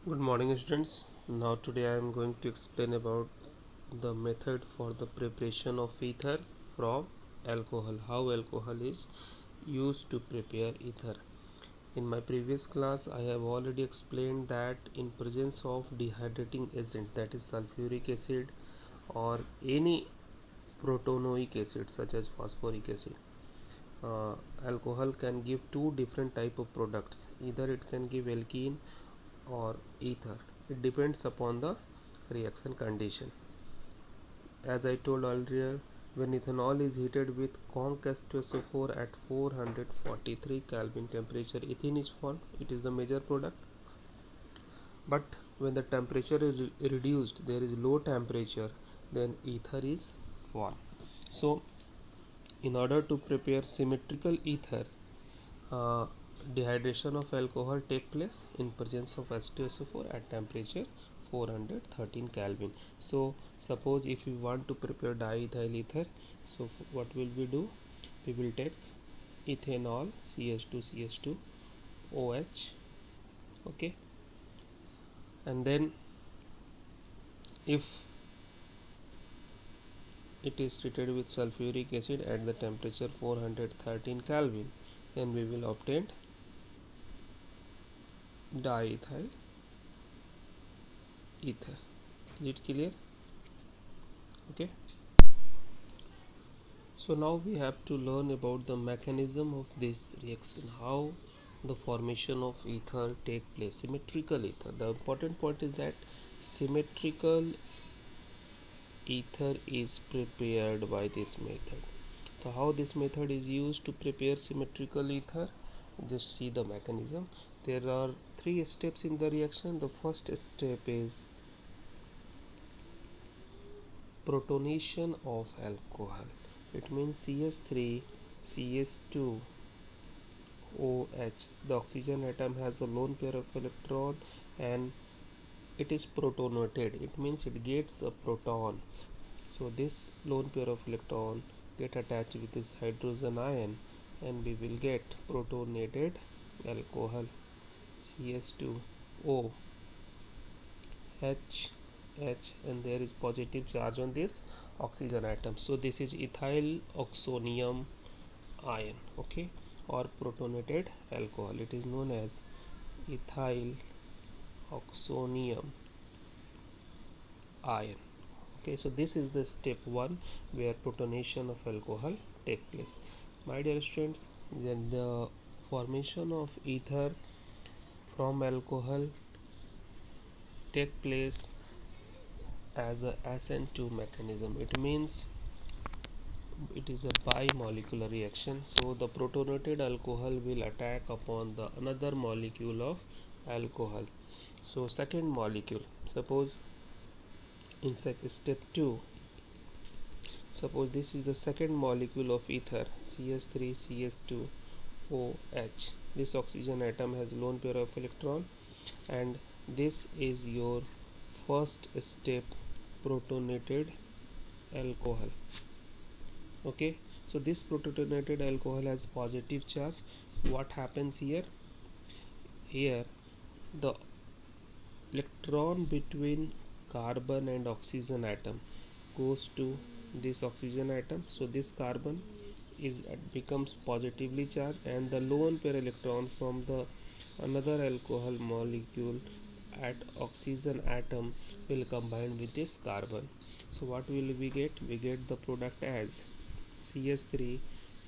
Good morning, students. Now today I am going to explain about the method for the preparation of ether from alcohol. How alcohol is used to prepare ether. In my previous class I have already explained that in presence of dehydrating agent, that is sulfuric acid or any protonoic acid such as phosphoric acid, uh, alcohol can give two different type of products. Either it can give alkene or ether. It depends upon the reaction condition. As I told earlier, when ethanol is heated with conc H2SO4 at 443 Kelvin temperature, ethene is formed. It is the major product. But when the temperature is reduced, there is low temperature, then ether is formed. So in order to prepare symmetrical ether, uh, dehydration of alcohol take place in presence of H2SO4 at temperature 413 Kelvin. So suppose if you want to prepare diethyl ether, so what will we do? We will take ethanol CH2 OH, okay, and then if it is treated with sulfuric acid at the temperature 413 Kelvin, then we will obtain diethyl ether. Is it clear? Okay. So now we have to learn about the mechanism of this reaction, how the formation of ether take place, symmetrical ether. The important point is that symmetrical ether is prepared by this method. So how this method is used to prepare symmetrical ether? Just see the mechanism. There are three steps in the reaction. The first step is protonation of alcohol. It means CH3 CH2 OH. The oxygen atom has a lone pair of electron and it is protonated. It means it gets a proton. So this lone pair of electron get attached with this hydrogen ion and we will get protonated alcohol CH2O H H, and there is positive charge on this oxygen atom. So this is ethyl oxonium ion, okay, or protonated alcohol. It is known as ethyl oxonium ion. Okay, so this is the step 1 where protonation of alcohol take place. My dear students, then the formation of ether from alcohol take place as a SN2 mechanism. It means it is a bimolecular reaction. So the protonated alcohol will attack upon the another molecule of alcohol. So second molecule, suppose in step 2, suppose this is the second molecule of ether, CH3 CH2 OH. This oxygen atom has lone pair of electron and this is your first step, protonated alcohol. Okay, so this protonated alcohol has positive charge. What happens here? Here the electron between carbon and oxygen atom goes to this oxygen atom. So this carbon is becomes positively charged and the lone pair electron from the another alcohol molecule at oxygen atom will combine with this carbon. So what will we get? We get the product as CH3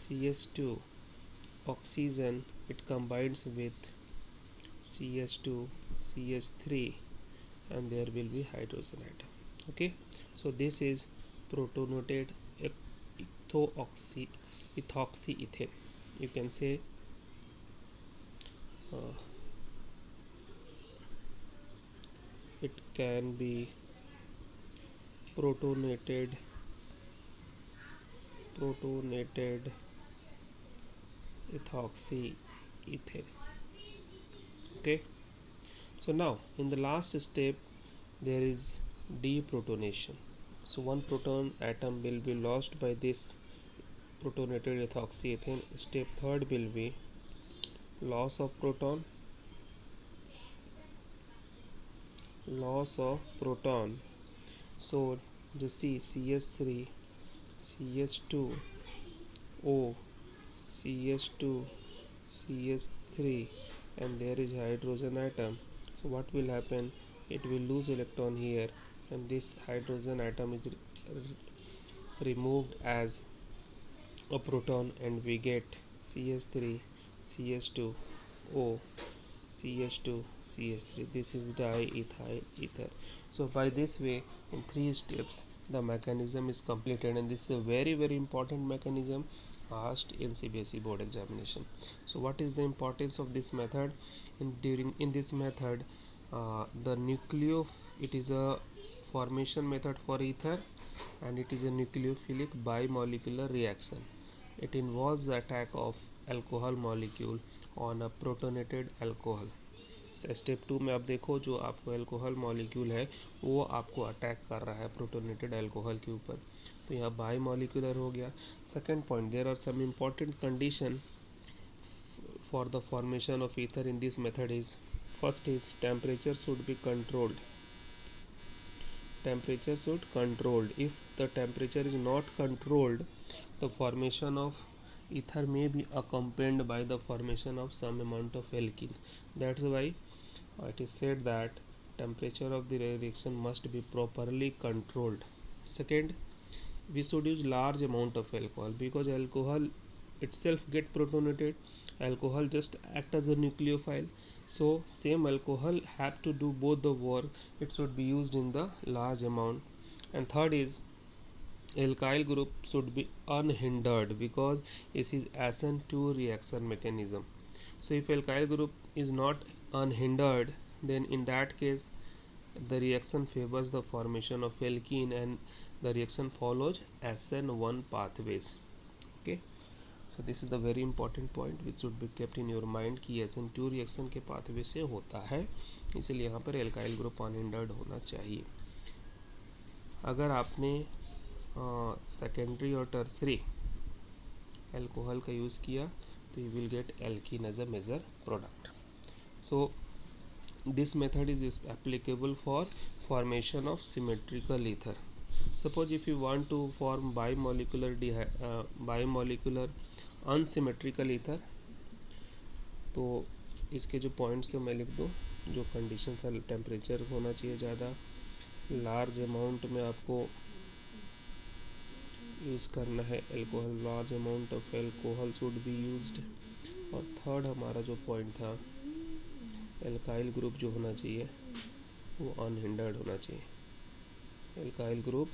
CH2 oxygen, it combines with CH2 CH3 and there will be hydrogen atom. Okay, so this is protonated ethoxy ethoxyethane. You can say uh, it can be protonated protonated ethoxyethane. Okay, so now in the last step there is deprotonation. So one proton atom will be lost by this protonated ethoxyethane. Step third will be loss of proton loss of proton. So the CH3, CH2, O, CH2, CH3, and there is hydrogen atom. So what will happen? It will lose electron here, and this hydrogen atom is removed as a proton, and we get CH3, CH2, O, CH2, CH3. This is diethyl ether. So by this way, in 3 steps, the mechanism is completed, and this is a very important mechanism asked in CBSE board examination. So what is the importance of this method? In this method, the nucleo it is a formation method for ether, and it is a nucleophilic bimolecular reaction. It involves the attack of alcohol molecule on a protonated alcohol. Step 2 में आप देखो, जो आपको alcohol molecule है वो आपको attack कर रहा है प्रोटोनेटेड अल्कोहल के ऊपर, तो यहाँ बाई मॉलिक्यूलर हो गया. Second point, there are some important condition for the formation of ether in this method is, first is temperature should be controlled. Temperature should controlled. If the temperature is not controlled, the formation of ether may be accompanied by the formation of some amount of alkene. That's why it is said that temperature of the reaction must be properly controlled. Second, we should use large amount of alcohol, because alcohol itself get protonated. Alcohol just act as a nucleophile, so same alcohol have to do both the work. It should be used in the large amount. And third is, alkyl group should be unhindered, because this is SN2 reaction mechanism. So if alkyl group is not unhindered, then in that case the reaction favors the formation of alkene, and the reaction follows SN1 pathways. Okay, so this is the very important point which should be kept in your mind कि SN2 reaction के pathway से होता है, इसलिए यहाँ पर alkyl group unhindered होना चाहिए. अगर आपने सेकेंडरी और टर्सरी अल्कोहल का यूज़ किया तो you will get alkene as a major product. So this method is applicable for formation of symmetrical ether. Suppose if you want to form bimolecular unsymmetrical ether, तो इसके जो points है मैं लिख दूँ. जो कंडीशन है, टेम्परेचर होना चाहिए ज़्यादा, लार्ज अमाउंट में आपको यूज़ करना है alcohol, large amount of alcohol should be used. और थर्ड हमारा जो पॉइंट था, एल्काइल ग्रुप जो होना चाहिए वो अनहिंडर्ड होना चाहिए. एल्काइल ग्रुप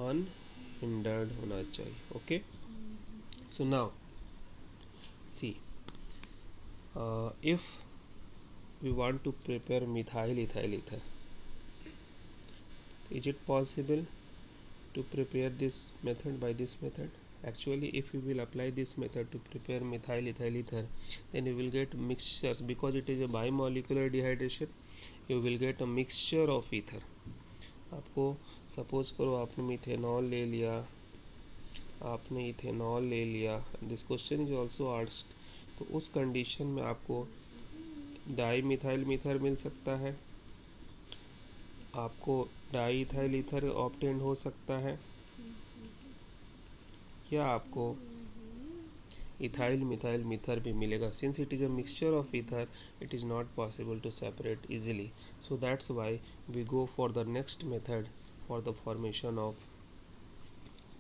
अनहिंडर्ड होना चाहिए. Okay, so now see, if we want to prepare methyl ethyl ether, is it possible to prepare this method by this method? Actually, if you will apply this method to prepare methyl ethyl ether, then you will get mixtures, because it is a bimolecular dehydration. You will get a mixture of ether. आपको suppose करो आपने methanol ले लिया, आपने ethanol ले लिया, this question is also asked. तो उस कंडीशन में आपको डाई मिथाइल मीथर मिल सकता है, आपको डाई इथाइल ईथर ऑब्टेन हो सकता है, या आपको इथाइल मिथाइल मीथर भी मिलेगा. Since it is a mixture of ether, it is not possible to separate easily. So that's why we go for the next method for the formation of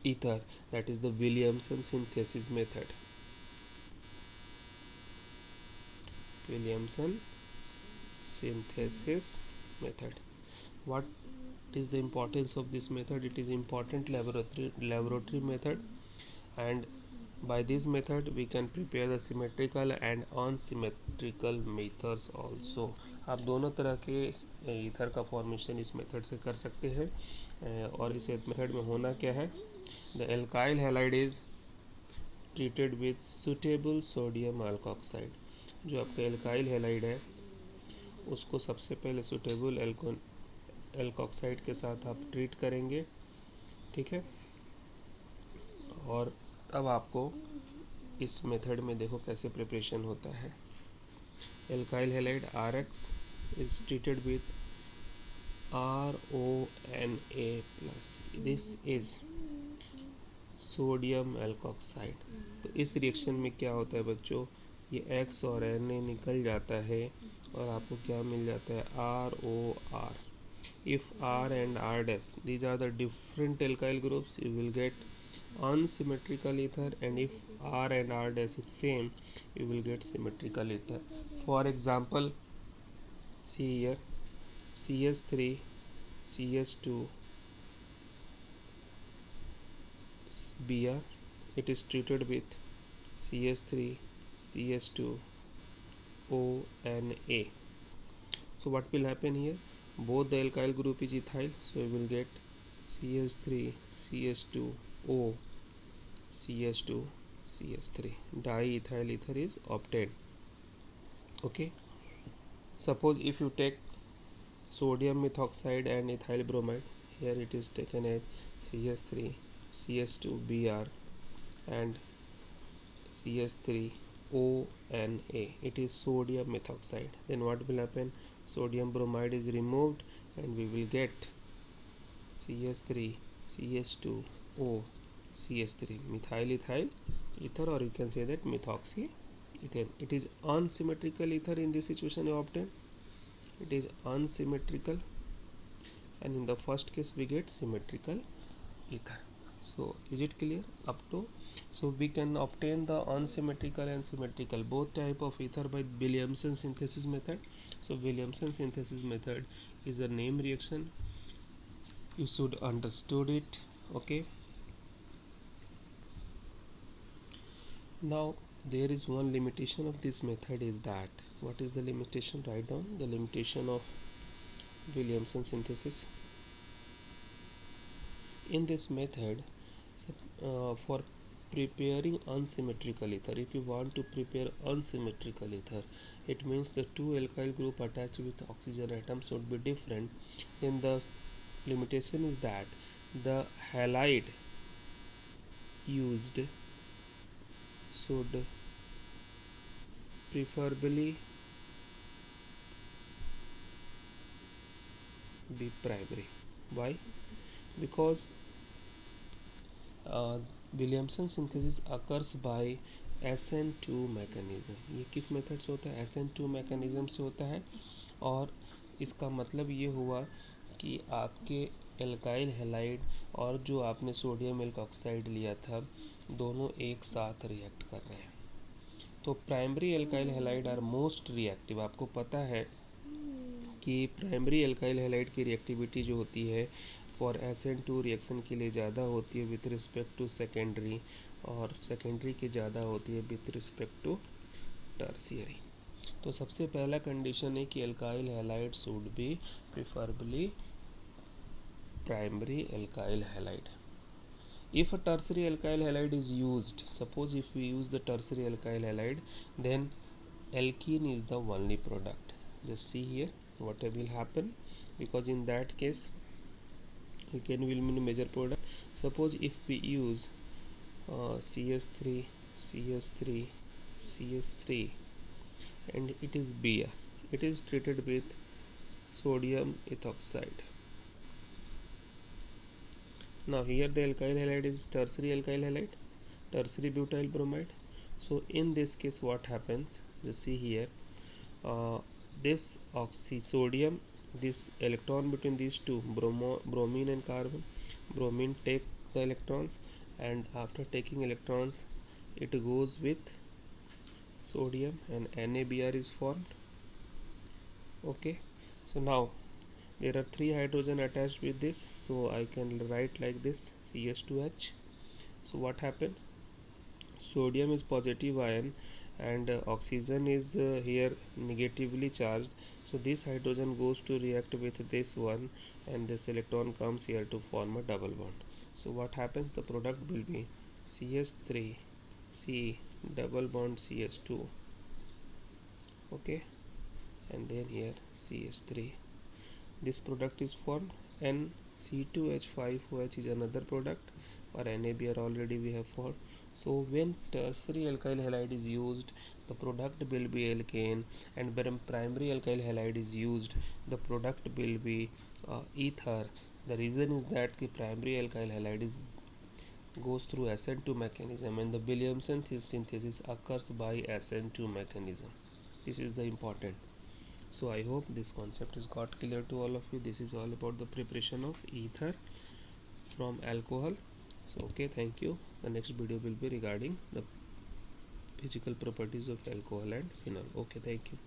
ether, that is the Williamson synthesis method. Williamson synthesis method. What is the importance of this method? It is important laboratory method, and by this method we can prepare the symmetrical and unsymmetrical methods also. आप दोनों तरह के ether का formation इस method से कर सकते हैं. और इस मेथड में होना क्या है, the alkyl halide is treated with suitable sodium alkoxide. जो आपका एल्काइल हैलाइड है उसको सबसे पहले सुटेबल एल्कोक्साइड के साथ आप ट्रीट करेंगे, ठीक है. और अब आपको इस मेथड में देखो कैसे प्रिपरेशन होता है. Alkyl halide RX is treated with RONA plus. This is sodium alkoxide. तो इस रिएक्शन में क्या होता है बच्चों, ये X और Na निकल जाता है और आपको क्या मिल जाता है, ROR। if R and R dash, these are the different alkyl groups, you will get unsymmetrical ether, and if R and R dash is same, you will get symmetrical ether. For example, see here, CH3 CH2 Br, it is treated with CH3 CH2 ONA. So what will happen here, both the alkyl group is ethyl, so we will get CH3 CH2O CH2 CH3, diethyl ether is obtained. Okay, suppose if you take sodium methoxide and ethyl bromide, here it is taken as CH3 CH2 Br and CH3 ONA, it is sodium methoxide. Then what will happen, sodium bromide is removed and we will get CH3 CH2O CH3, methyl ethyl ether, or you can say that methoxy ether. It is unsymmetrical ether in this situation you obtain, it is unsymmetrical, and in the first case we get symmetrical ether. So is it clear up to? So we can obtain the unsymmetrical and symmetrical both type of ether by Williamson synthesis method. So Williamson synthesis method is a name reaction, you should understood it. Okay, now there is one limitation of this method, is that, what is the limitation, write down the limitation of Williamson synthesis. In this method, for preparing unsymmetrical ether, if you want to prepare unsymmetrical ether, it means the two alkyl group attached with oxygen atoms should be different. Then the limitation is that the halide used should preferably be primary. Why? Because Williamson synthesis occurs by SN2 mechanism. ये किस method से होता है, SN2 mechanism से होता है। और इसका मतलब ये हुआ कि आपके एल्काइल हैलाइड और जो आपने सोडियम एल्कोक्साइड लिया था, दोनों एक साथ रिएक्ट कर रहे हैं। तो primary alkyl halide are most reactive. आपको पता है कि प्राइमरी एल्काइल हैलाइड की रिएक्टिविटी जो होती है फॉर SN2 रिएक्शन के लिए ज़्यादा होती है विथ रिस्पेक्ट टू सेकेंडरी, और सेकेंडरी की ज़्यादा होती है विथ रिस्पेक्ट टू टर्शियरी। तो सबसे पहला कंडीशन है कि alkyl halide should be preferably primary alkyl halide. If a tertiary alkyl halide is used, suppose if we use the tertiary alkyl halide, then alkene is the only product. Just see here what will happen, because in that case alkene will be the major product. Suppose if we use CH3 CH3 CH3 and it is Br, it is treated with sodium ethoxide. Now here the alkyl halide is tertiary alkyl halide, tertiary butyl bromide. So in this case what happens, just see here, this sodium, this electron between these two, bromine and carbon, bromine take the electrons, and after taking electrons it goes with sodium and NaBr is formed. Okay, so now there are 3 hydrogen attached with this, so I can write like this, CH2H. So what happened, sodium is positive ion and oxygen is here negatively charged, so this hydrogen goes to react with this one and this electron comes here to form a double bond. So what happens, the product will be CH3 C double bond CH2, okay, and then here CH3, this product is formed, and C2H5OH is another product, or NaBr already we have formed. So when tertiary alkyl halide is used, the product will be alkane, and when primary alkyl halide is used, the product will be ether. The reason is that the primary alkyl halide is goes through SN2 mechanism, and the Williamson synthesis occurs by SN2 mechanism. This is the important. So I hope this concept is got clear to all of you. This is all about the preparation of ether from alcohol. So okay, thank you. The next video will be regarding the physical properties of alcohol and phenol. Okay, thank you.